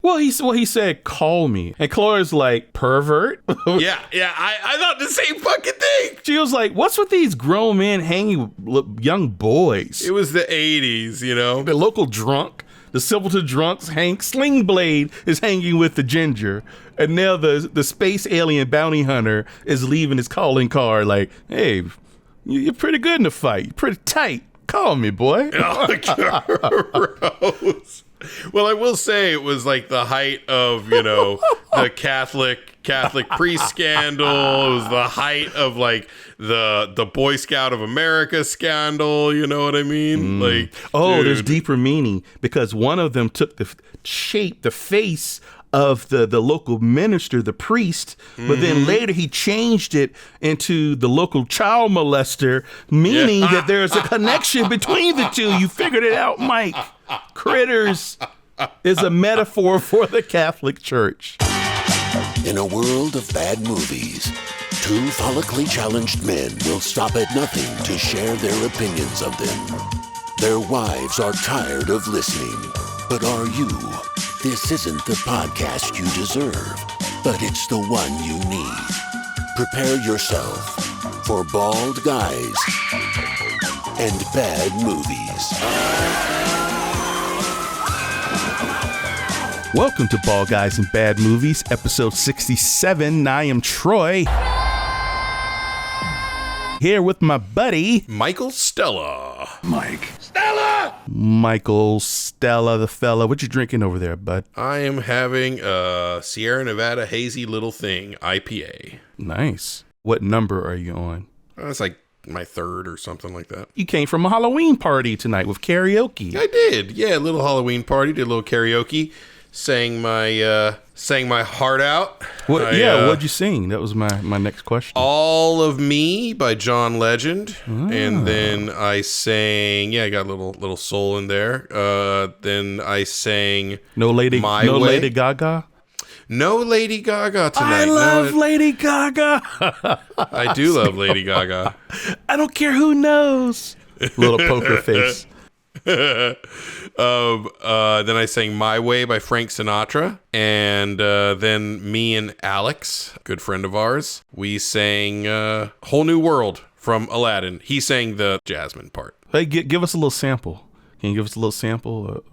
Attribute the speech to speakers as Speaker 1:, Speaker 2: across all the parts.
Speaker 1: Well, he said, call me. And Chloe's like, pervert?
Speaker 2: Yeah, I thought the same fucking thing.
Speaker 1: She was like, what's with these grown men hanging with young boys?
Speaker 2: It was the 80s, you know?
Speaker 1: The local drunk, the simpleton drunks, Sling Blade is hanging with the ginger. And now the space alien bounty hunter is leaving his calling card like, hey, you're pretty good in the fight. You're pretty tight. Call me, boy.
Speaker 2: Oh, gross. Well, I will say it was like the height of, you know, the Catholic priest scandal. It was the height of like the Boy Scout of America scandal. You know what I mean? Like, dude.
Speaker 1: There's deeper meaning because one of them took the face of the local minister, the priest, but then later he changed it into the local child molester, meaning that there's a connection between the two. You figured it out, Mike. Critters is a metaphor for the Catholic Church.
Speaker 3: In a world of bad movies, two follically challenged men will stop at nothing to share their opinions of them. Their wives are tired of listening, but are you? This isn't the podcast you deserve, but it's the one you need. Prepare yourself for bald guys and bad movies.
Speaker 1: Welcome to Bald Guys and Bad Movies, episode 67. I am Troy. Here with my buddy,
Speaker 2: Michael Stella.
Speaker 1: Michael Stella, the fella. What you drinking over there, bud?
Speaker 2: I am having a Sierra Nevada Hazy Little Thing IPA.
Speaker 1: Nice. What number are you on?
Speaker 2: It's like my third or something like that.
Speaker 1: You came from a Halloween party tonight with karaoke.
Speaker 2: I did. Yeah, a little Halloween party, did a little karaoke. Sang my heart out.
Speaker 1: What'd you sing? That was my next question.
Speaker 2: All of Me by John Legend. And then I sang, I got a little soul in there. Then I sang
Speaker 1: No Lady Gaga?
Speaker 2: No Lady Gaga tonight.
Speaker 1: I love Lady Gaga.
Speaker 2: I do love Lady Gaga.
Speaker 1: I don't care who knows. Little poker face.
Speaker 2: Then I sang My Way by Frank Sinatra. And then me and Alex, good friend of ours, we sang Whole New World from Aladdin. He sang the Jasmine part.
Speaker 1: Hey, give us a little sample. Can you give us a little sample?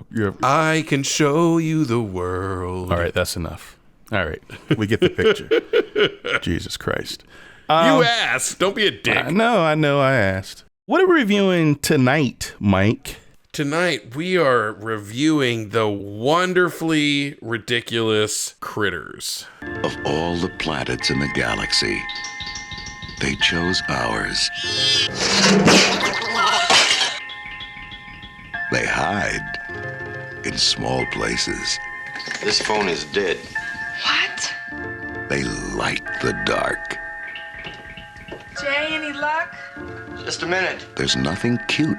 Speaker 2: I can show you the world.
Speaker 1: All right, that's enough. All right, we get the picture. Jesus Christ.
Speaker 2: You asked. Don't be a dick.
Speaker 1: I know, I asked. What are we reviewing tonight, Mike?
Speaker 2: Tonight, we are reviewing the wonderfully ridiculous Critters.
Speaker 4: Of all the planets in the galaxy, they chose ours. They hide in small places.
Speaker 5: This phone is dead.
Speaker 6: What?
Speaker 4: They light the dark.
Speaker 6: Jay, any luck?
Speaker 5: Just a minute.
Speaker 4: There's nothing cute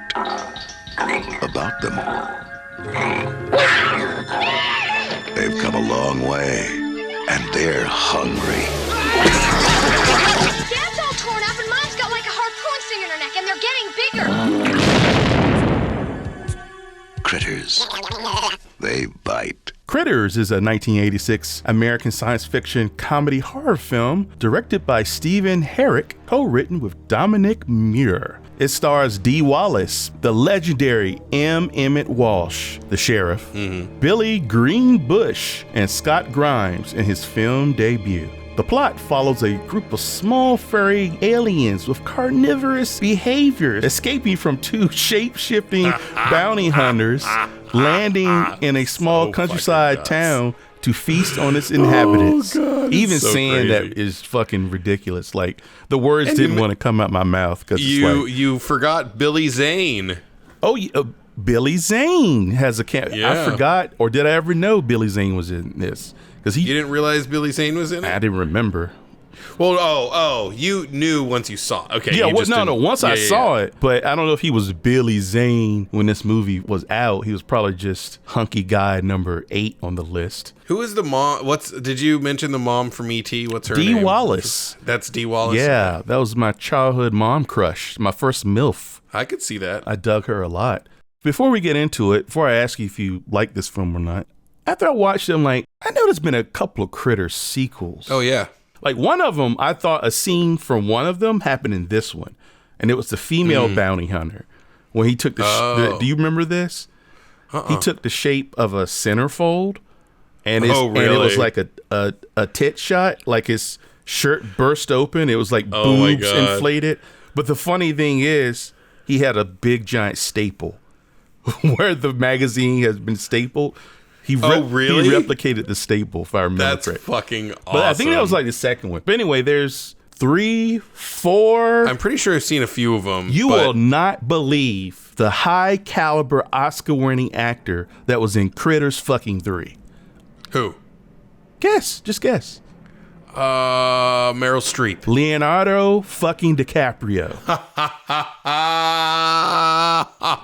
Speaker 4: about them. They've come a long way, and they're hungry.
Speaker 7: Dad's all torn up, and Mom's got like a harpoon sticking in her neck, and they're getting bigger.
Speaker 4: Critters. They bite.
Speaker 1: Critters is a 1986 American science fiction comedy horror film directed by Stephen Herrick, co-written with Dominic Muir. It stars Dee Wallace, the legendary M. Emmett Walsh, the sheriff, Billy Greenbush, and Scott Grimes in his film debut. The plot follows a group of small furry aliens with carnivorous behaviors escaping from two shape-shifting bounty hunters landing in a small countryside town to feast on its inhabitants.
Speaker 2: God,
Speaker 1: Even
Speaker 2: so
Speaker 1: saying
Speaker 2: crazy.
Speaker 1: that is fucking ridiculous. Like, the words didn't want to come out my mouth because
Speaker 2: You forgot Billy Zane.
Speaker 1: Billy Zane has a
Speaker 2: Yeah.
Speaker 1: I forgot, or did I ever know Billy Zane was in this? Because
Speaker 2: You didn't realize Billy Zane was in it?
Speaker 1: I didn't remember.
Speaker 2: Well, you knew once you saw it. Okay.
Speaker 1: Yeah,
Speaker 2: you just didn't-
Speaker 1: once I
Speaker 2: Yeah.
Speaker 1: saw it, but I don't know if he was Billy Zane when this movie was out. He was probably just hunky guy number 8 on the list.
Speaker 2: Who is the mom? Did you mention the mom from E.T.? What's her
Speaker 1: Dee
Speaker 2: name?
Speaker 1: Wallace.
Speaker 2: That's Dee Wallace?
Speaker 1: Yeah, that was my childhood mom crush, my first MILF.
Speaker 2: I could see that.
Speaker 1: I dug her a lot. Before we get into it, before I ask you if you like this film or not, after I watched them, like, I know there's been a couple of Critters sequels.
Speaker 2: Oh, yeah.
Speaker 1: Like, one of them, I thought a scene from one of them happened in this one. And it was the female bounty hunter. When he took do you remember this? He took the shape of a centerfold. And, and it was like a tit shot. Like his shirt burst open. It was like boobs inflated. But the funny thing is, he had a big giant staple. Where the magazine has been stapled. He
Speaker 2: really?
Speaker 1: He replicated the staple, if I remember correctly.
Speaker 2: That's fucking awesome.
Speaker 1: But I think that was like the second one. But anyway, there's 3, 4.
Speaker 2: I'm pretty sure I've seen a few of them.
Speaker 1: You will not believe the high caliber Oscar winning actor that was in Critters fucking 3.
Speaker 2: Who?
Speaker 1: Guess. Just guess.
Speaker 2: Meryl Streep.
Speaker 1: Leonardo fucking DiCaprio.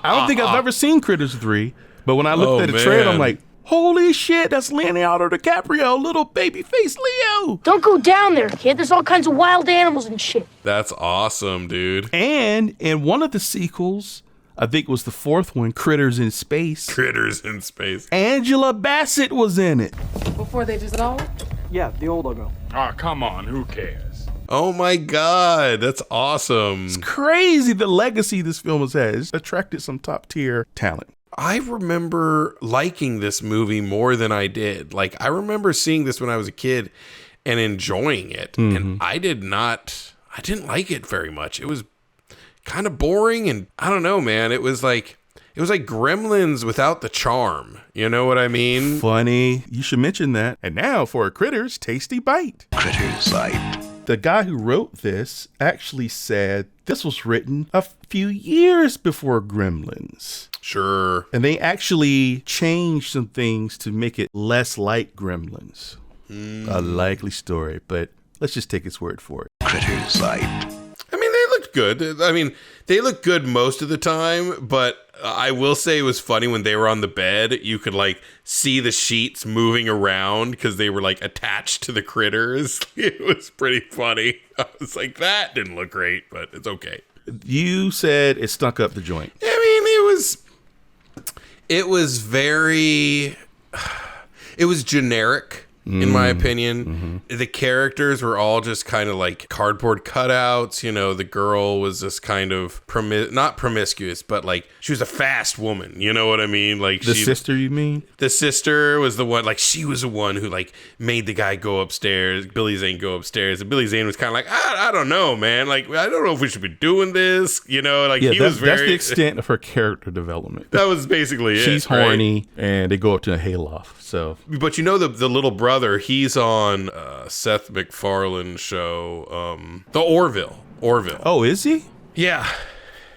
Speaker 1: I don't think I've ever seen Critters 3, but when I looked at the trailer, I'm like, holy shit, that's Leonardo DiCaprio, little baby face Leo.
Speaker 8: Don't go down there, kid. There's all kinds of wild animals and shit.
Speaker 2: That's awesome, dude.
Speaker 1: And in one of the sequels, I think it was the 4th one, Critters in Space.
Speaker 2: Critters in Space.
Speaker 1: Angela Bassett was in it.
Speaker 6: Before they dissolve?
Speaker 9: Yeah, the old logo.
Speaker 10: Oh, come on, who cares?
Speaker 2: Oh my God, that's awesome.
Speaker 1: It's crazy the legacy this film has had. It's attracted some top tier talent.
Speaker 2: I remember liking this movie more than I did. Like, I remember seeing this when I was a kid and enjoying it. And I didn't like it very much. It was kind of boring. And I don't know, man. It was like Gremlins without the charm. You know what I mean?
Speaker 1: Funny. You should mention that. And now for a Critters Tasty Bite.
Speaker 4: Critters Bite.
Speaker 1: The guy who wrote this actually said this was written a few years before Gremlins.
Speaker 2: Sure.
Speaker 1: And they actually changed some things to make it less like Gremlins. A likely story, but let's just take his word for it.
Speaker 4: Critters Bite.
Speaker 2: I mean, they looked good. I mean, they looked good most of the time, but I will say it was funny when they were on the bed. You could like see the sheets moving around because they were like attached to the critters. It was pretty funny. I was like, that didn't look great, but it's okay.
Speaker 1: You said it stunk up the joint.
Speaker 2: I mean, it was generic. In my opinion, the characters were all just kind of like cardboard cutouts. You know, the girl was just kind of not promiscuous, but like she was a fast woman. You know what I mean? Like
Speaker 1: the sister, you mean?
Speaker 2: The sister was the one. Like she was the one who like made the guy go upstairs. Billy Zane go upstairs, and Billy Zane was kind of like, I don't know, man. Like I don't know if we should be doing this. You know, like he was very.
Speaker 1: That's the extent of her character development.
Speaker 2: That was basically it.
Speaker 1: She's horny, and they go up to a hayloft. So,
Speaker 2: but you know the little brother. He's on Seth MacFarlane's show, the Orville.
Speaker 1: Oh, is he?
Speaker 2: Yeah.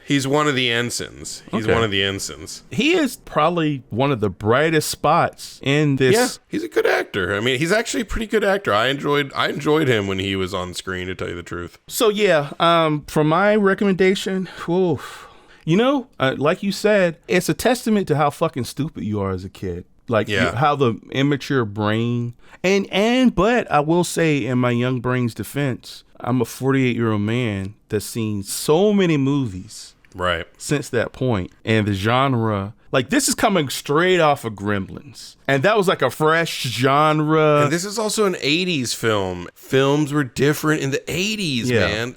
Speaker 2: He's one of the ensigns. He is
Speaker 1: probably one of the brightest spots in this.
Speaker 2: Yeah, he's a good actor. I mean, he's actually a pretty good actor. I enjoyed him when he was on screen, to tell you the truth.
Speaker 1: So, yeah, from my recommendation, like you said, it's a testament to how fucking stupid you are as a kid. Like how the immature brain but I will say in my young brain's defense, I'm a 48-year-old man that's seen so many movies since that point. And the genre, like this is coming straight off of Gremlins. And that was like a fresh genre.
Speaker 2: And this is also an 80s film. Films were different in the 80s, man.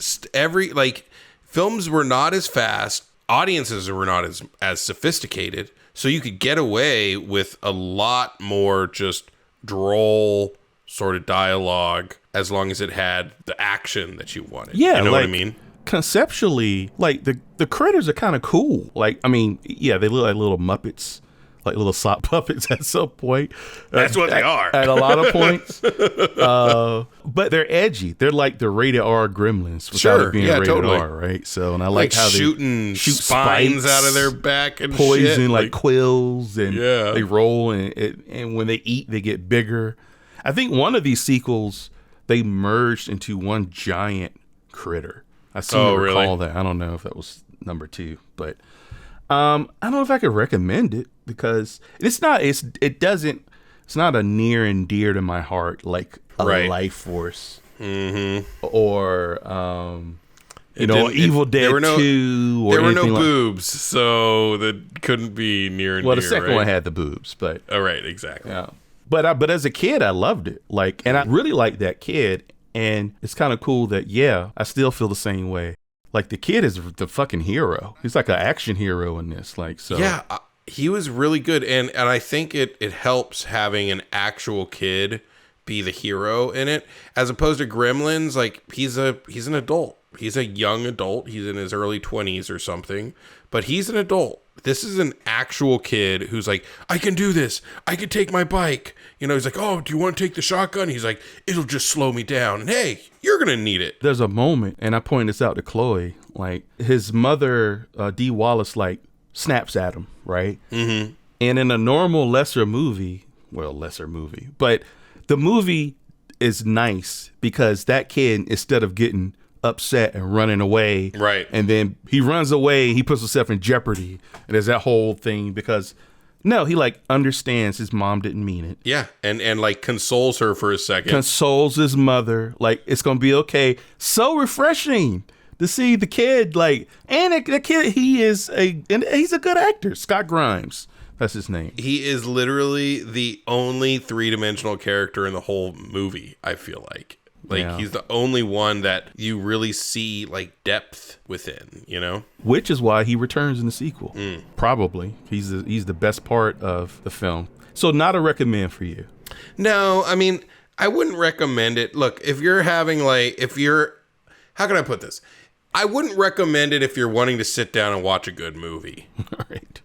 Speaker 2: Films were not as fast. Audiences were not as sophisticated. So you could get away with a lot more just droll sort of dialogue as long as it had the action that you wanted.
Speaker 1: Yeah,
Speaker 2: you know what I mean?
Speaker 1: Conceptually, like the critters are kind of cool. Like, I mean, yeah, they look like little Muppets, like little sock puppets at some point.
Speaker 2: That's what they are.
Speaker 1: At a lot of points. But they're edgy. They're like the rated R Gremlins without it being rated R, right? So, and I like how
Speaker 2: they shoot spines out of their back and
Speaker 1: poison
Speaker 2: shit.
Speaker 1: like quills, and they roll, and when they eat, they get bigger. I think one of these sequels, they merged into one giant critter. I seem to recall that. I don't know if that was number 2, but I don't know if I could recommend it because it's not a near and dear to my heart like a Life Force or Evil Dead 2 or
Speaker 2: there were no
Speaker 1: anything
Speaker 2: boobs, so that couldn't be near and dear.
Speaker 1: Well, the second one had the boobs, but
Speaker 2: right, exactly.
Speaker 1: Yeah. But as a kid, I loved it. Like, and I really liked that kid. And it's kind of cool that, yeah, I still feel the same way. Like, the kid is the fucking hero. He's like an action hero in this. Like, so.
Speaker 2: Yeah, he was really good. And I think it helps having an actual kid be the hero in it, as opposed to Gremlins. Like, he's an adult. He's a young adult. He's in his early 20s or something, but he's an adult. This is an actual kid who's like, I can do this. I can take my bike. You know, he's like, oh, do you want to take the shotgun? He's like, it'll just slow me down. And hey, you're going to need it.
Speaker 1: There's a moment, and I point this out to Chloe, like his mother, Dee Wallace, like snaps at him, right? Mm-hmm. And in a normal lesser movie, but the movie is nice because that kid, instead of getting upset and running away,
Speaker 2: right,
Speaker 1: and then he runs away, he puts himself in jeopardy, and there's that whole thing because no, he like understands his mom didn't mean it.
Speaker 2: Yeah, and like consoles her for a second.
Speaker 1: Consoles his mother, like it's gonna be okay. So refreshing to see the kid, like, and the kid, he's a good actor. Scott Grimes, that's his name.
Speaker 2: He is literally the only three-dimensional character in the whole movie, I feel like. Like, yeah. He's the only one that you really see, like, depth within, you know?
Speaker 1: Which is why he returns in the sequel. Probably. He's the best part of the film. So not a recommend for you.
Speaker 2: No, I mean, I wouldn't recommend it. Look, if you're having, like, how can I put this? I wouldn't recommend it if you're wanting to sit down and watch a good movie.
Speaker 1: Right.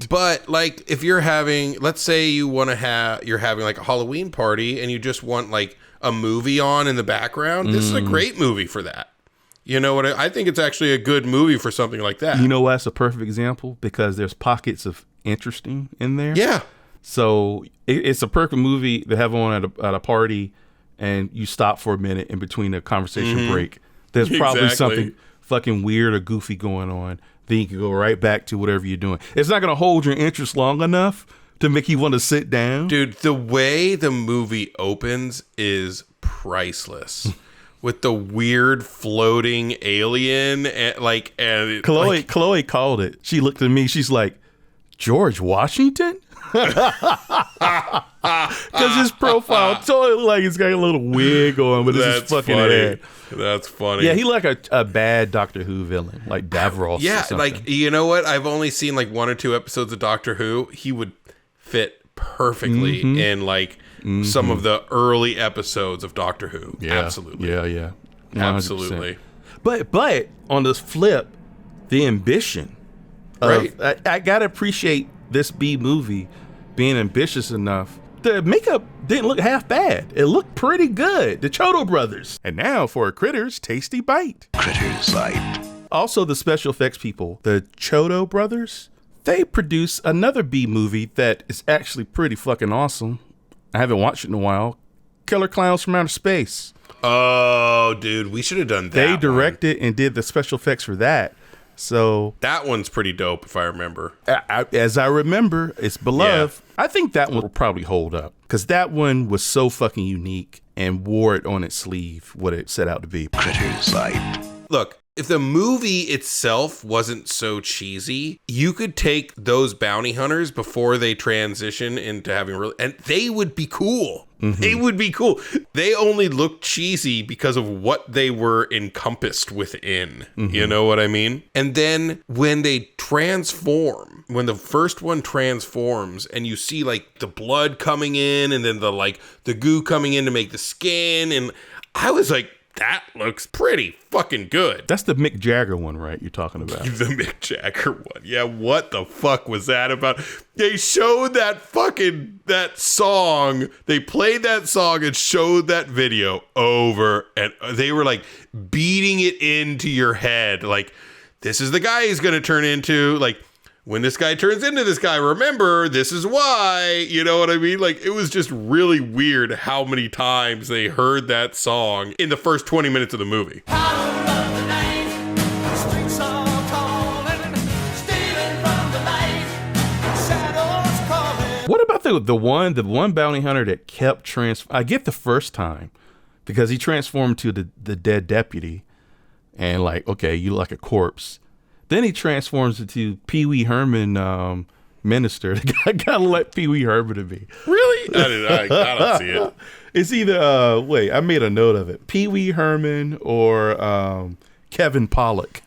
Speaker 2: But, like, if you're having, let's say you're having, like, a Halloween party and you just want, like, a movie on in the background, this is a great movie for that. You know what? I think it's actually a good movie for something like that.
Speaker 1: You know why it's a perfect example? Because there's pockets of interesting in there.
Speaker 2: Yeah.
Speaker 1: So it's a perfect movie to have on at a party, and you stop for a minute in between a conversation break. There's probably something fucking weird or goofy going on. Then you can go right back to whatever you're doing. It's not going to hold your interest long enough to make you want to sit down.
Speaker 2: Dude, the way the movie opens is priceless. With the weird floating alien and
Speaker 1: Chloe called it. She looked at me, she's like, George Washington? Because his profile totally like he's got a little wig on, but it's his fucking head.
Speaker 2: That's funny.
Speaker 1: Yeah, he like a bad Doctor Who villain, like Davros.
Speaker 2: Yeah, like, you know what? I've only seen like 1 or 2 episodes of Doctor Who. He would fit perfectly in like some of the early episodes of Doctor Who.
Speaker 1: Yeah.
Speaker 2: Absolutely.
Speaker 1: Yeah. 100%.
Speaker 2: Absolutely.
Speaker 1: But on this flip, the ambition.
Speaker 2: Right.
Speaker 1: I gotta appreciate this B movie being ambitious enough. The makeup didn't look half bad. It looked pretty good. The Chodo brothers. And now for a Critters Tasty Bite.
Speaker 4: Critters Bite.
Speaker 1: Also, the special effects people, the Chodo brothers, they produce another B movie that is actually pretty fucking awesome. I haven't watched it in a while. Killer Clowns from Outer Space.
Speaker 2: Oh, dude, we should have done that.
Speaker 1: They directed and did the special effects for that. So
Speaker 2: that one's pretty dope, if I remember.
Speaker 1: As I remember, it's beloved. Yeah. I think that one will probably hold up because that one was so fucking unique and wore it on its sleeve what it set out to be.
Speaker 4: Critters Bite.
Speaker 2: Look, if the movie itself wasn't so cheesy, you could take those bounty hunters before they transition into having and they would be cool. They would be cool. They only look cheesy because of what they were encompassed within. You know what I mean? And then when they transform, when the first one transforms and you see like the blood coming in and then the goo coming in to make the skin, and I was like, that looks pretty fucking good.
Speaker 1: That's the Mick Jagger one, right? You're talking about
Speaker 2: the Mick Jagger one. Yeah, what the fuck was that about? They showed that song. They played that song and showed that video over, and they were like beating it into your head. Like, this is the guy he's going to turn into. Like, when this guy turns into this guy, remember, this is why, you know what I mean? Like, it was just really weird how many times they heard that song in the first 20 minutes of the movie.
Speaker 1: What about the one bounty hunter that kept I get the first time because he transformed to the dead deputy and okay, you look like a corpse. Then he transforms into Pee Wee Herman, minister. I gotta let Pee Wee Herman to be.
Speaker 2: Really? I don't see it.
Speaker 1: It's either wait, I made a note of it. Pee Wee Herman or Kevin Pollak.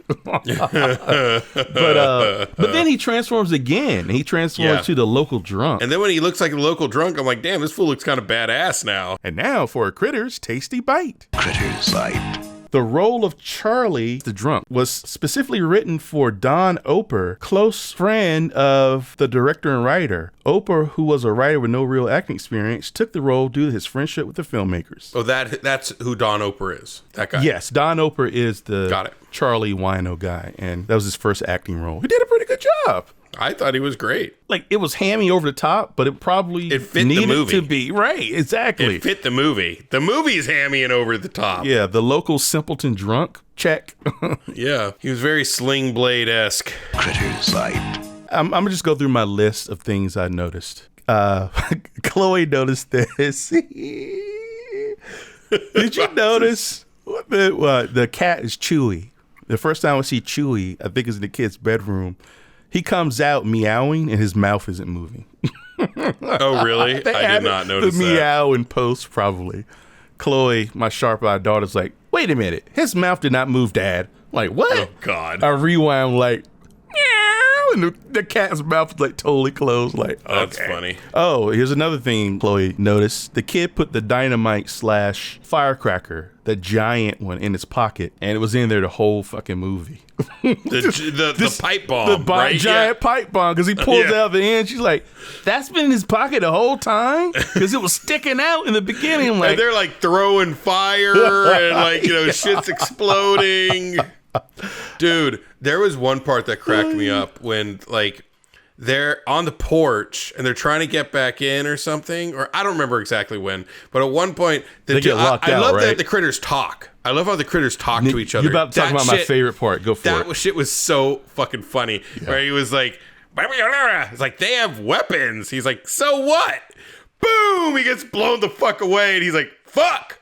Speaker 1: but then he transforms again. He transforms to the local drunk.
Speaker 2: And then when he looks like a local drunk, I'm like, damn, this fool looks kind of badass now.
Speaker 1: And now for a Critters Tasty Bite.
Speaker 4: Critters Bite.
Speaker 1: The role of Charlie the drunk was specifically written for Don Oper, close friend of the director and writer. Oper, who was a writer with no real acting experience, took the role due to his friendship with the filmmakers.
Speaker 2: Oh, that's who Don Oper is. That guy.
Speaker 1: Yes, Don Oper is the
Speaker 2: Got it.
Speaker 1: Charlie Wino guy, and that was his first acting role. He did a pretty good job.
Speaker 2: I thought he was great.
Speaker 1: Like, it was hammy over the top, but it probably
Speaker 2: fit
Speaker 1: needed
Speaker 2: the movie
Speaker 1: to be. Right, exactly.
Speaker 2: It fit the movie. The movie's hammy and over the top.
Speaker 1: Yeah, the local simpleton drunk, check.
Speaker 2: Yeah, he was very Sling Blade-esque.
Speaker 4: Critters Bite.
Speaker 1: I'm going to just go through my list of things I noticed. Chloe noticed this. Did you notice the cat is Chewy? The first time we see Chewy, I think is in the kid's bedroom. He comes out meowing and his mouth isn't moving.
Speaker 2: Oh, really? I did not notice
Speaker 1: the
Speaker 2: that.
Speaker 1: meow in post, probably. Chloe, my sharp-eyed daughter's like, wait a minute. His mouth did not move, Dad. I'm like, what?
Speaker 2: Oh, God.
Speaker 1: I rewound like, meow, and the cat's mouth was like totally closed. Like, okay.
Speaker 2: That's funny.
Speaker 1: Oh, here's another thing Chloe noticed. The kid put the dynamite / firecracker, the giant one, in his pocket, and it was in there the whole fucking movie.
Speaker 2: The pipe bomb, right?
Speaker 1: Giant pipe bomb, because he pulls it out the end. She's like, that's been in his pocket the whole time? Because it was sticking out in the beginning. I'm like,
Speaker 2: and they're like throwing fire and like, shit's exploding. Dude, there was one part that cracked me up when like they're on the porch and they're trying to get back in or something, or I don't remember exactly when, but at one point
Speaker 1: they get locked out,
Speaker 2: I love
Speaker 1: right?
Speaker 2: that the critters talk. I love how the critters talk to each other.
Speaker 1: You're about to talk about my favorite part. Go for it.
Speaker 2: That shit was so fucking funny. Yeah. Where he was like, it's like, they have weapons. He's like, so what? Boom! He gets blown the fuck away and he's like, fuck!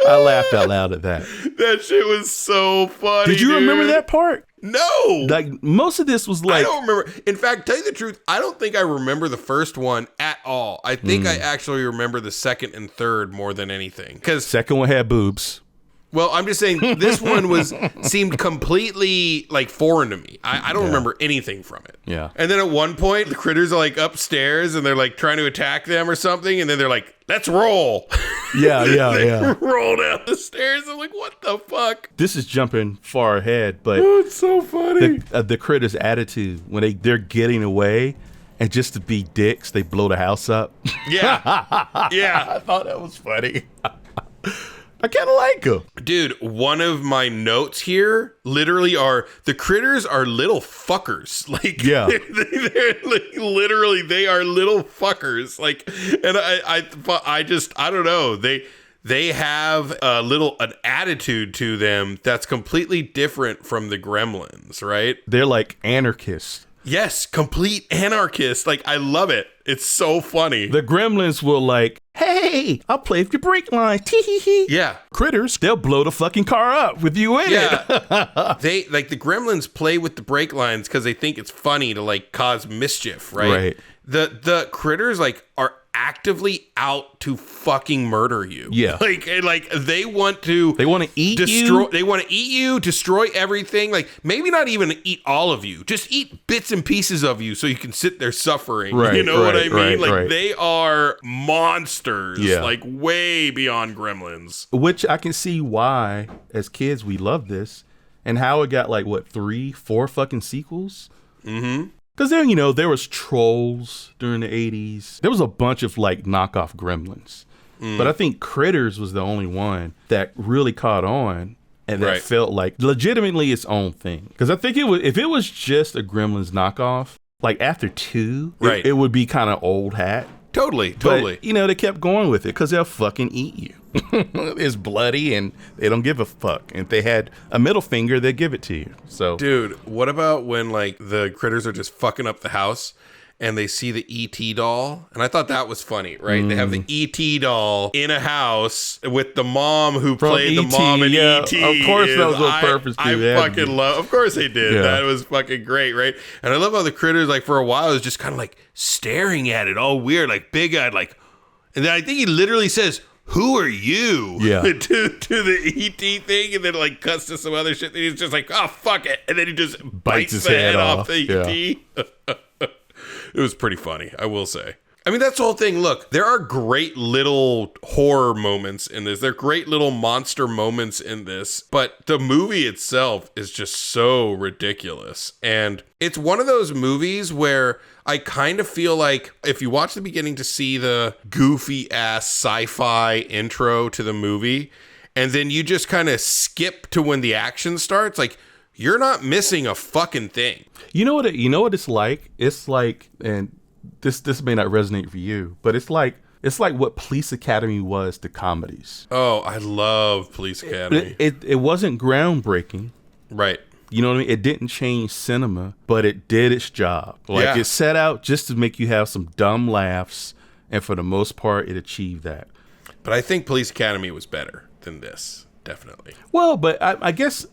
Speaker 1: I laughed out loud at that.
Speaker 2: That shit was so funny.
Speaker 1: Did you remember that part?
Speaker 2: No.
Speaker 1: Like, most of this was like,
Speaker 2: I don't remember. In fact, tell you the truth, I don't think I remember the first one at all. I think I actually remember the second and third more than anything. Because
Speaker 1: second one had boobs.
Speaker 2: Well, I'm just saying this one seemed completely like foreign to me. I don't remember anything from it.
Speaker 1: Yeah.
Speaker 2: And then at one point, the critters are like upstairs and they're like trying to attack them or something, and then they're like, "Let's roll."
Speaker 1: Yeah.
Speaker 2: Roll down the stairs. I'm like, what the fuck?
Speaker 1: This is jumping far ahead, but
Speaker 2: it's so funny.
Speaker 1: The critters' attitude when they're getting away, and just to be dicks, they blow the house up.
Speaker 2: Yeah.
Speaker 1: I thought that was funny. I kind of like them.
Speaker 2: Dude, one of my notes here literally are, the critters are little fuckers. Like,
Speaker 1: yeah.
Speaker 2: They're like, literally, they are little fuckers. Like, and I don't know. They have an attitude to them that's completely different from the gremlins, right?
Speaker 1: They're like anarchists.
Speaker 2: Yes, complete anarchists. Like, I love it. It's so funny.
Speaker 1: The gremlins will like, hey, I'll play with your brake line. Tee-hee-hee.
Speaker 2: Yeah.
Speaker 1: Critters, they'll blow the fucking car up with you in it.
Speaker 2: They, like, the gremlins play with the brake lines because they think it's funny to, like, cause mischief, right?
Speaker 1: Right.
Speaker 2: The critters, like, are actively out to fucking murder you.
Speaker 1: Yeah.
Speaker 2: Like they want to
Speaker 1: eat
Speaker 2: destroy
Speaker 1: you.
Speaker 2: They want to eat you, destroy everything. Like, maybe not even eat all of you. Just eat bits and pieces of you so you can sit there suffering.
Speaker 1: Right,
Speaker 2: you know what I mean?
Speaker 1: Right.
Speaker 2: They are monsters.
Speaker 1: Yeah.
Speaker 2: Like, way beyond gremlins.
Speaker 1: Which I can see why, as kids, we love this. And how it got like, what, 3, 4 fucking sequels?
Speaker 2: Mm-hmm.
Speaker 1: Because then, there was Trolls during the 80s. There was a bunch of like knockoff Gremlins. But I think Critters was the only one that really caught on and that felt like legitimately its own thing. Because I think if it was just a Gremlins knockoff, like after 2, it would be kind of old hat.
Speaker 2: Totally.
Speaker 1: But, they kept going with it because they'll fucking eat you. It's bloody and they don't give a fuck. And if they had a middle finger, they'd give it to you. So,
Speaker 2: dude, what about when like the critters are just fucking up the house and they see the E.T. doll. And I thought that was funny, right? They have the E.T. doll in a house with the mom who played the mom in E.T.
Speaker 1: Of course that was on purpose.
Speaker 2: I fucking love, of course they did. Yeah. That was fucking great, right? And I love how the critters, like for a while, was just kind of like staring at it all weird, like big-eyed, like, and then I think he literally says, "Who are you?"
Speaker 1: Yeah.
Speaker 2: to the E.T. thing, and then like cuts to some other shit. And he's just like, "Oh, fuck it," and then he just bites his head off the E.T. It was pretty funny, I will say. I mean, that's the whole thing. Look, there are great little horror moments in this. There are great little monster moments in this, but the movie itself is just so ridiculous. And it's one of those movies where I kind of feel like if you watch the beginning to see the goofy ass sci-fi intro to the movie, and then you just kind of skip to when the action starts, like you're not missing a fucking thing.
Speaker 1: You know what it's like? It's like, and this may not resonate for you, but it's like what Police Academy was to comedies.
Speaker 2: Oh, I love Police Academy.
Speaker 1: It wasn't groundbreaking.
Speaker 2: Right.
Speaker 1: You know what I mean? It didn't change cinema, but it did its job. Like it set out just to make you have some dumb laughs, and for the most part, it achieved that.
Speaker 2: But I think Police Academy was better than this, definitely.
Speaker 1: Well, but I guess,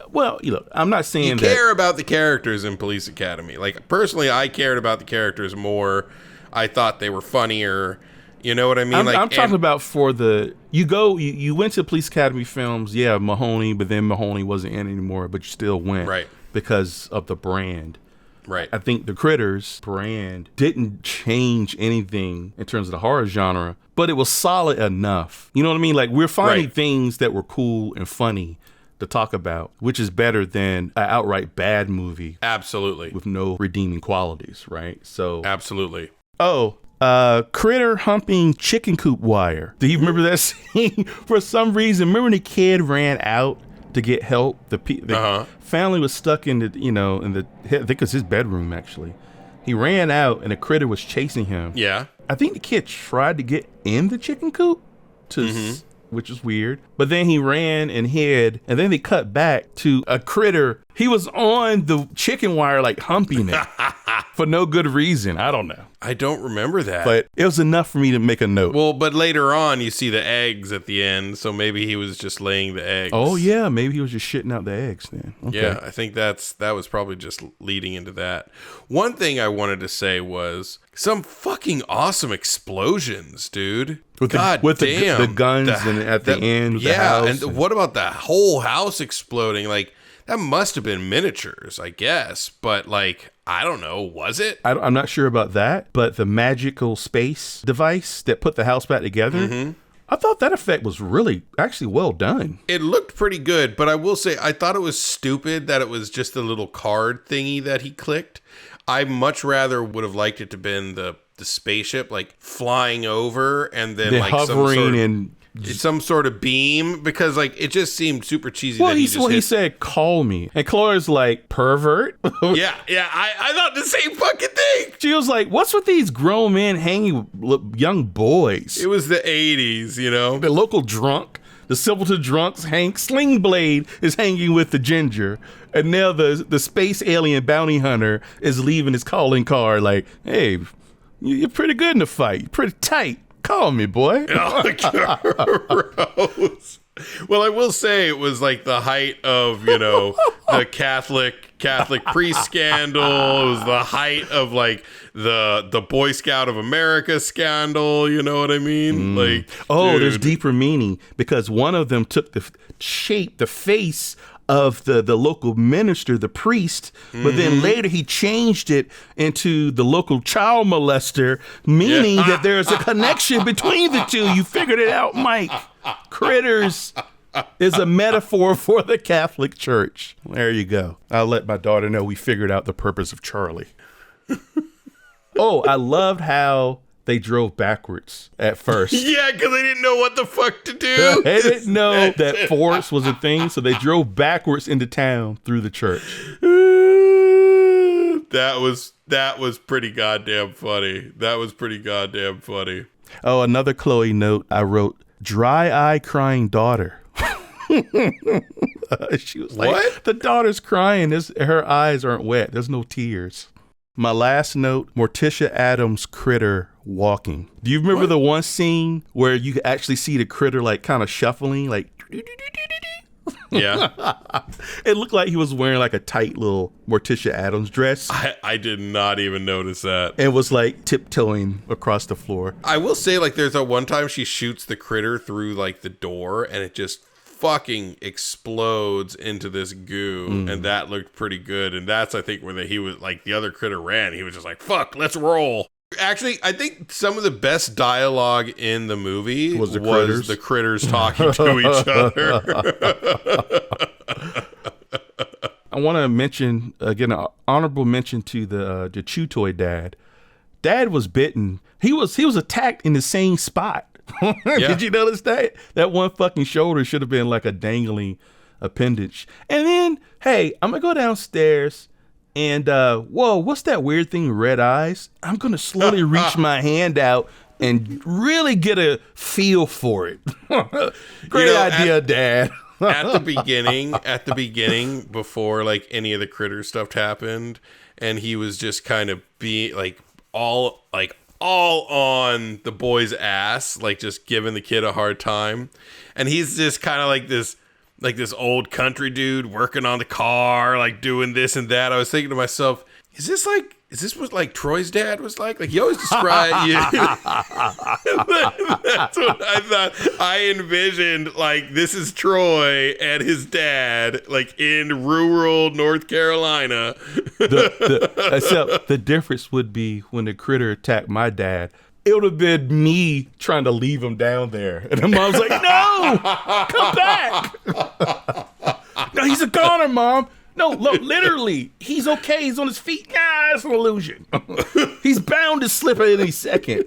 Speaker 1: well, you know, I'm not saying that.
Speaker 2: You care about the characters in Police Academy. Like, personally, I cared about the characters more. I thought they were funnier. You know what I mean?
Speaker 1: I'm talking about for the, you went to Police Academy films, yeah, Mahoney, but then Mahoney wasn't in anymore, but you still went.
Speaker 2: Right.
Speaker 1: Because of the brand.
Speaker 2: Right.
Speaker 1: I think the Critters brand didn't change anything in terms of the horror genre, but it was solid enough. You know what I mean? Like, we're finding things that were cool and funny to talk about, which is better than an outright bad movie.
Speaker 2: Absolutely.
Speaker 1: With no redeeming qualities, right? So
Speaker 2: absolutely.
Speaker 1: Oh, critter humping chicken coop wire. Do you remember that scene? For some reason, remember when the kid ran out to get help? The family was stuck in the, I think it was his bedroom actually. He ran out and a critter was chasing him.
Speaker 2: Yeah.
Speaker 1: I think the kid tried to get in the chicken coop which is weird. But then he ran and hid, and then they cut back to a critter. He was on the chicken wire, like humping it for no good reason. I don't know.
Speaker 2: I don't remember that.
Speaker 1: But it was enough for me to make a note.
Speaker 2: Well, but later on, you see the eggs at the end, so maybe he was just laying the eggs.
Speaker 1: Oh, yeah. Maybe he was just shitting out the eggs then. Okay.
Speaker 2: Yeah, I think that was probably just leading into that. One thing I wanted to say was some fucking awesome explosions, dude.
Speaker 1: With the guns and at the end of the house.
Speaker 2: And what about the whole house exploding? Like, that must have been miniatures, I guess. But, like, I don't know. Was it?
Speaker 1: I'm not sure about that. But the magical space device that put the house back together, I thought that effect was really actually well done.
Speaker 2: It looked pretty good. But I will say, I thought it was stupid that it was just a little card thingy that he clicked. I much rather would have liked it to have been the spaceship, like, flying over and then, like,
Speaker 1: hovering
Speaker 2: some sort of beam, because like it just seemed super cheesy.
Speaker 1: Well, he said, "Call me," and Chloe's like, "Pervert."
Speaker 2: yeah, I thought the same fucking thing.
Speaker 1: She was like, "What's with these grown men hanging with young boys?"
Speaker 2: It was the 80s, you know.
Speaker 1: The local drunk, the Simpleton drunks, Sling Blade is hanging with the ginger, and now the space alien bounty hunter is leaving his calling card. Like, "Hey, you're pretty good in the fight. You're pretty tight. Call me, boy."
Speaker 2: Oh, gross. Well, I will say it was like the height of, the Catholic priest scandal. It was the height of like the Boy Scout of America scandal. You know what I mean? Like,
Speaker 1: there's deeper meaning because one of them took the face of the local minister, the priest, but then later he changed it into the local child molester, meaning that there's a connection between the two. You figured it out, Mike. Critters is a metaphor for the Catholic Church. There you go. I'll let my daughter know we figured out the purpose of Charlie. Oh, I loved how they drove backwards at first.
Speaker 2: Yeah, because they didn't know what the fuck to do.
Speaker 1: They didn't know that force was a thing, so they drove backwards into town through the church.
Speaker 2: That was pretty goddamn funny.
Speaker 1: Oh, another Chloe note I wrote, dry eye crying daughter. She was like, "What? The daughter's crying. Her eyes aren't wet. There's no tears." My last note, Morticia Adams' critter walking. Do you remember the one scene where you could actually see the critter like kind of shuffling, like
Speaker 2: Yeah.
Speaker 1: it looked like he was wearing like a tight little Morticia Adams dress
Speaker 2: I did not even notice that.
Speaker 1: and was like tiptoeing across the floor.
Speaker 2: I will say, like, there's a one time she shoots the critter through like the door and it just fucking explodes into this goo, and that looked pretty good. And that's, I think, when he was like, the other critter ran, he was just like, fuck, let's roll. Actually, I think some of the best dialogue in the movie was the critters talking to each other.
Speaker 1: I want to mention again an honorable mention to the Chew Toy dad. Dad was bitten. He was attacked in the same spot. Did you notice that? That one fucking shoulder should have been like a dangling appendage. And then, hey, I'm gonna go downstairs and whoa, what's that weird thing with red eyes? I'm gonna slowly reach my hand out and really get a feel for it. Great idea, Dad.
Speaker 2: at the beginning, before like any of the critter stuff happened, and he was just kind of being all on the boy's ass, like just giving the kid a hard time. And he's just kind of like this old country dude working on the car, like doing this and that. I was thinking to myself, is this what like Troy's dad was like? Like, he always described you. That's what I thought. I envisioned, like, this is Troy and his dad, like in rural North Carolina.
Speaker 1: Except the difference would be when the critter attacked my dad, it would have been me trying to leave him down there. And the mom's like, no, come back. No, he's a goner, Mom. No, look, literally, he's okay. He's on his feet. Nah, it's an illusion. He's bound to slip at any second.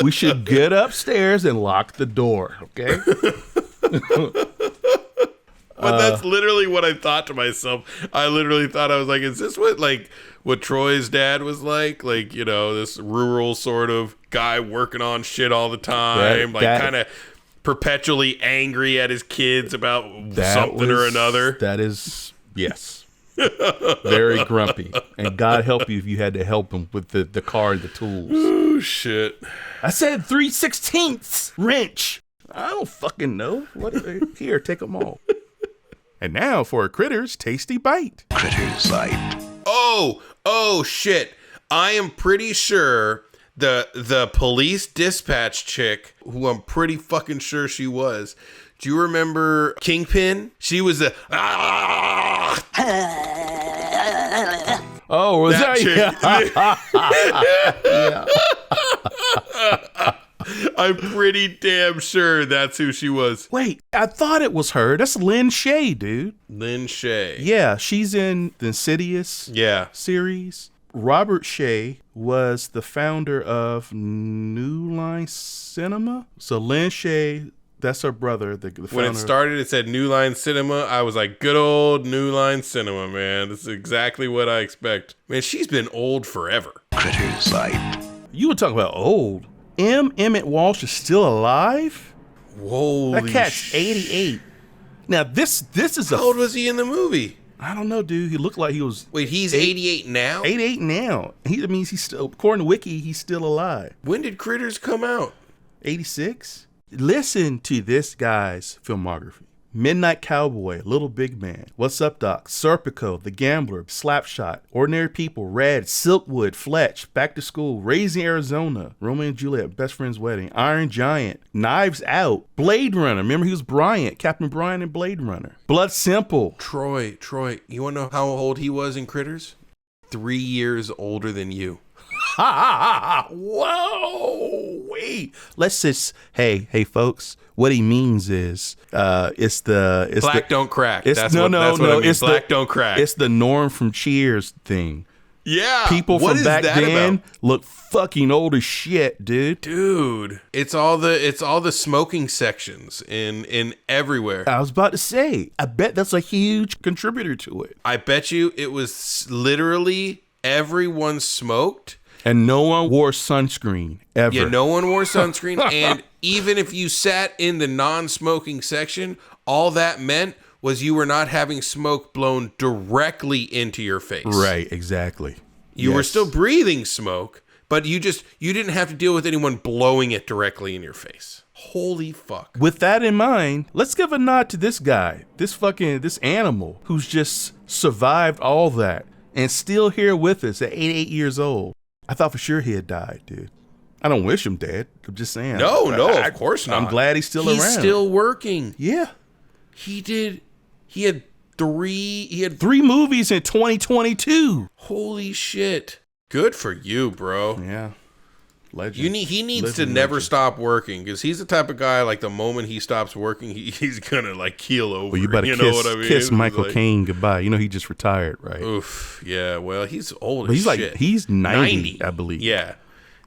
Speaker 1: We should get upstairs and lock the door, okay?
Speaker 2: But that's literally what I thought to myself. I literally thought, I was like, is this what Troy's dad was like? Like, you know, this rural sort of guy working on shit all the time, kind of perpetually angry at his kids about something or another.
Speaker 1: That is, yes. Very grumpy. And God help you if you had to help him with the car and the tools.
Speaker 2: Oh, shit.
Speaker 1: I said 3/16 wrench. I don't fucking know. Here, take them all. And now for a Critter's Tasty Bite.
Speaker 4: Critter's Bite.
Speaker 2: Oh, shit. I am pretty sure the police dispatch chick, who I'm pretty fucking sure she was. Do you remember Kingpin? She was a...
Speaker 1: Oh, was that
Speaker 2: chick?
Speaker 1: Yeah.
Speaker 2: I'm pretty damn sure that's who she was.
Speaker 1: Wait, I thought it was her. That's Lynn Shay, dude.
Speaker 2: Lynn Shay.
Speaker 1: Yeah, she's in the Insidious series. Robert Shay was the founder of New Line Cinema. So Lynn Shay, that's her brother. The founder.
Speaker 2: When it started, it said New Line Cinema. I was like, good old New Line Cinema, man. This is exactly what I expect. Man, she's been old forever.
Speaker 4: Critter's Bite.
Speaker 1: You were talking about old. Emmett Walsh is still alive?
Speaker 2: Holy
Speaker 1: that cat's 88. Now this is
Speaker 2: How old was he in the movie?
Speaker 1: I don't know, dude. He looked like he was.
Speaker 2: Wait, he's 88 now?
Speaker 1: 88 now. That means he's still, according to Wiki, he's still alive.
Speaker 2: When did Critters come out?
Speaker 1: 86. Listen to this guy's filmography. Midnight Cowboy, Little Big Man, What's Up Doc, Serpico, The Gambler, Slapshot, Ordinary People, Red, Silkwood, Fletch, Back to School, Raising Arizona, Romeo and Juliet, Best Friend's Wedding, Iron Giant, Knives Out, Blade Runner. Remember, he was Bryant, Captain Bryant in Blade Runner. Blood Simple.
Speaker 2: Troy, you want to know how old he was in Critters? 3 years older than you.
Speaker 1: Whoa, wait. Let's just, hey, folks. What he means is, it's
Speaker 2: black don't crack.
Speaker 1: It's
Speaker 2: that's what I mean.
Speaker 1: It's
Speaker 2: black don't crack.
Speaker 1: It's the Norm from Cheers thing.
Speaker 2: Yeah,
Speaker 1: people from back then look fucking old as shit, dude.
Speaker 2: Dude, it's all the smoking sections in everywhere.
Speaker 1: I was about to say, I bet that's a huge contributor to it.
Speaker 2: I bet you it was literally everyone smoked.
Speaker 1: And no one wore sunscreen, ever.
Speaker 2: Yeah, no one wore sunscreen. And even if you sat in the non-smoking section, all that meant was you were not having smoke blown directly into your face.
Speaker 1: Right, exactly.
Speaker 2: You were
Speaker 1: Yes.
Speaker 2: still breathing smoke, but you didn't have to deal with anyone blowing it directly in your face. Holy fuck.
Speaker 1: With that in mind, let's give a nod to this guy, this animal who's just survived all that and still here with us at 88 years old. I thought for sure he had died, dude. I don't wish him dead. I'm just saying.
Speaker 2: No, of course not.
Speaker 1: I'm glad he's still around.
Speaker 2: He's still working.
Speaker 1: Yeah.
Speaker 2: He had
Speaker 1: three movies in 2022.
Speaker 2: Holy shit. Good for you, bro.
Speaker 1: Yeah. Legend.
Speaker 2: He needs to never stop working, because he's the type of guy, like, the moment he stops working, he's gonna, like, keel over.
Speaker 1: Well, you better
Speaker 2: know what I mean?
Speaker 1: Kiss Michael Caine goodbye. You know he just retired, right?
Speaker 2: Oof. Yeah, well, he's old
Speaker 1: But
Speaker 2: as shit.
Speaker 1: He's 90, I believe.
Speaker 2: Yeah.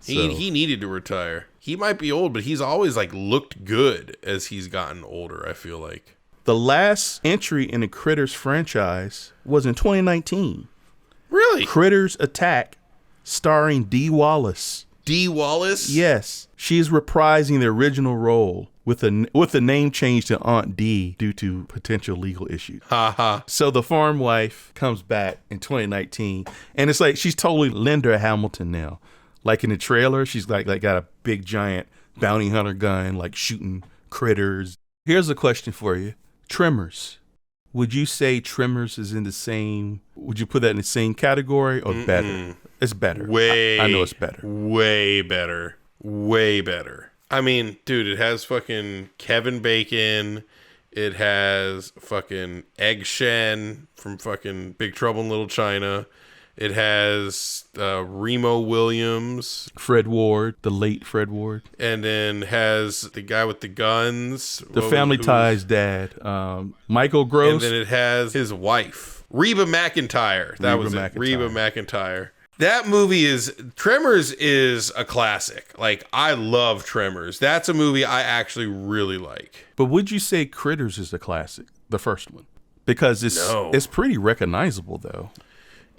Speaker 2: He needed to retire. He might be old, but he's always, like, looked good as he's gotten older, I feel like.
Speaker 1: The last entry in the Critters franchise was in 2019.
Speaker 2: Really?
Speaker 1: Critters Attack, starring Dee Wallace.
Speaker 2: Dee Wallace?
Speaker 1: Yes. She's reprising the original role with a name change to Aunt Dee due to potential legal issues. So the farm wife comes back in 2019, and it's like she's totally Linda Hamilton now. Like in the trailer, she's like got a big giant bounty hunter gun, like shooting critters. Here's a question for you. Tremors. Would you say Tremors is in the same, would you put that in the same category or better? It's better. I know it's better.
Speaker 2: Way better. Way better. I mean, dude, it has fucking Kevin Bacon. It has fucking Egg Shen from fucking Big Trouble in Little China. It has Remo Williams.
Speaker 1: Fred Ward, the late Fred Ward.
Speaker 2: And then has the guy with the guns.
Speaker 1: The Family Ties dad. Michael Gross.
Speaker 2: And then it has his wife, Reba McEntire. Reba McEntire. That movie Tremors is a classic. Like, I love Tremors. That's a movie I actually really like.
Speaker 1: But would you say Critters is a classic, the first one? Because it's pretty recognizable, though.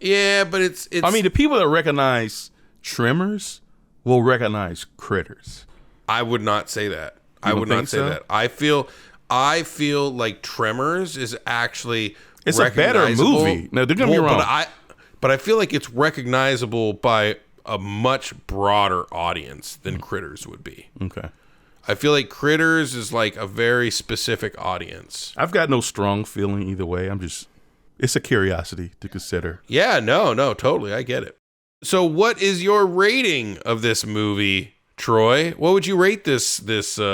Speaker 2: Yeah, but it's.
Speaker 1: I mean, the people that recognize Tremors will recognize Critters.
Speaker 2: I would not say that. I would not say that. I feel like Tremors is actually.
Speaker 1: It's a better movie. No, don't get me wrong.
Speaker 2: But I feel like it's recognizable by a much broader audience than Critters would be.
Speaker 1: Okay.
Speaker 2: I feel like Critters is like a very specific audience.
Speaker 1: I've got no strong feeling either way. It's a curiosity to consider.
Speaker 2: Yeah, no, totally. I get it. So what is your rating of this movie, Troy? What would you rate this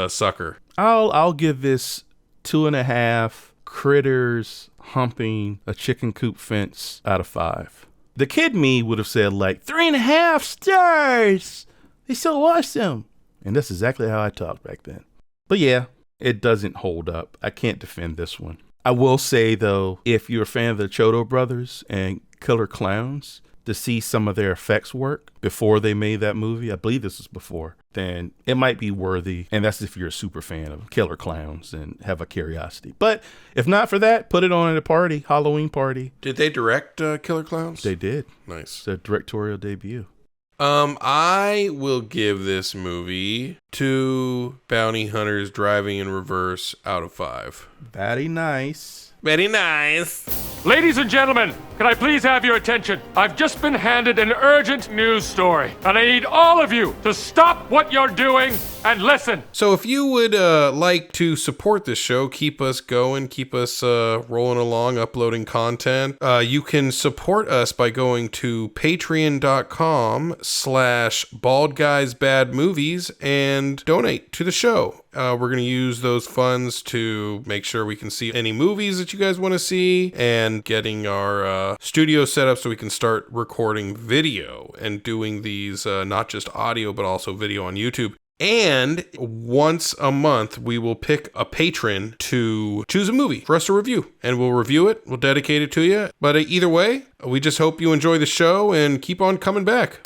Speaker 2: sucker?
Speaker 1: I'll give this 2.5 critters humping a chicken coop fence out of 5. The kid me would have said like 3.5 stars. They're so awesome. And that's exactly how I talked back then. But yeah, it doesn't hold up. I can't defend this one. I will say, though, if you're a fan of the Chiodo Brothers and Killer Clowns, to see some of their effects work before they made that movie, I believe this was before, then it might be worthy. And that's if you're a super fan of Killer Clowns and have a curiosity. But if not for that, put it on at a party, Halloween party.
Speaker 2: Did they direct Killer Clowns?
Speaker 1: They did.
Speaker 2: Nice.
Speaker 1: It's a directorial debut.
Speaker 2: I will give this movie 2 bounty hunters driving in reverse out of 5.
Speaker 1: Very nice.
Speaker 2: Very nice.
Speaker 10: Ladies and gentlemen, can I please have your attention? I've just been handed an urgent news story, and I need all of you to stop what you're doing and listen.
Speaker 2: So if you would like to support this show, keep us going, keep us rolling along, uploading content, you can support us by going to patreon.com/baldguysbadmovies and donate to the show. We're going to use those funds to make sure we can see any movies that you guys want to see and getting our studio set up so we can start recording video and doing these not just audio but also video on YouTube. And once a month, we will pick a patron to choose a movie for us to review. And we'll review it. We'll dedicate it to you. But either way, we just hope you enjoy the show and keep on coming back.